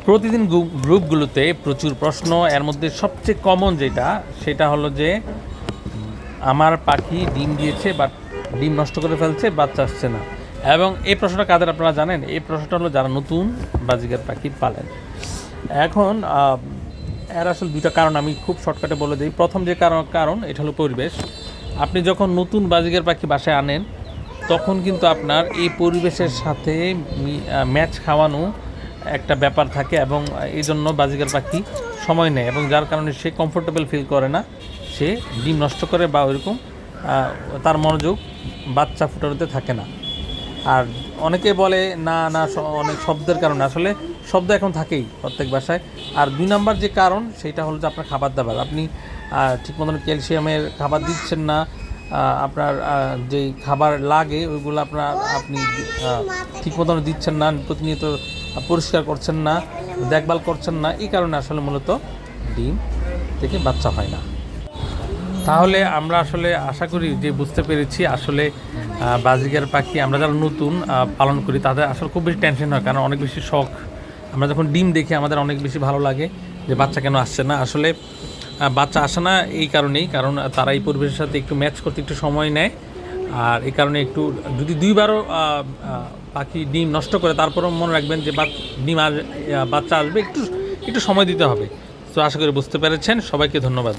প্রতিদিন গ্রুপগুলোতে প্রচুর প্রশ্ন, এর মধ্যে সবচেয়ে কমন সেটা হলো যে আমার পাখি ডিম দিয়েছে বাট ডিম নষ্ট করে ফেলছে, বাচ্চা আসছে না। এবং এই প্রশ্নটা কাদের আপনারা জানেন? এই প্রশ্নটা হলো যারা নতুন বাজিগার পাখি পালেন। এখন এর আসলে দুইটা কারণ আমি খুব শর্টকাটে বলে দিই। প্রথম যে কারণ এটা হলো পরিবেশ। আপনি যখন নতুন বাজিগার পাখি বাসায় আনেন তখন কিন্তু আপনার এই পরিবেশের সাথে ম্যাচ খাওয়ানো একটা ব্যাপার থাকে, এবং এই জন্য বাজিগার পাখি সময় নেয় এবং যার কারণে সে কমফোর্টেবল ফিল করে না, সে ডিম নষ্ট করে বা ওইরকম তার মনোযোগ বাচ্চা ফুটানোতে থাকে না। আর অনেকে বলে না অনেক শব্দের কারণে, আসলে শব্দ এখন থাকেই প্রত্যেক বাসায়। আর দুই নাম্বার যে কারণ সেটা হলো যে আপনার খাবার দাবার, আপনি ঠিক মতন ক্যালসিয়ামের খাবার দিচ্ছেন না, আপনার যেই খাবার লাগে ওইগুলো আপনি ঠিক মতন দিচ্ছেন না, প্রতিনিয়ত পরিষ্কার করছেন না, দেখভাল করছেন না, এই কারণে আসলে মূলত ডিম থেকে বাচ্চা হয় না। তাহলে আমরা আসলে আশা করি যে বুঝতে পেরেছি আসলে বাজিগার পাখি আমরা যারা নতুন পালন করি তাদের আসলে খুব বেশি টেনশন হয়, কারণ অনেক বেশি শখ। আমরা যখন ডিম দেখি আমাদের অনেক বেশি ভালো লাগে যে বাচ্চা কেন আসছে না। আসলে বাচ্চা আসে না এই কারণেই, কারণ তারা এই পরিবেশের সাথে একটু ম্যাচ করতে একটু সময় নেয়। আর এই কারণে একটু যদি দুইবারও পাখি ডিম নষ্ট করে তারপরেও মনে রাখবেন যে বাচ্চা আসবে, একটু সময় দিতে হবে। তো আশা করি বুঝতে পেরেছেন। সবাইকে ধন্যবাদ।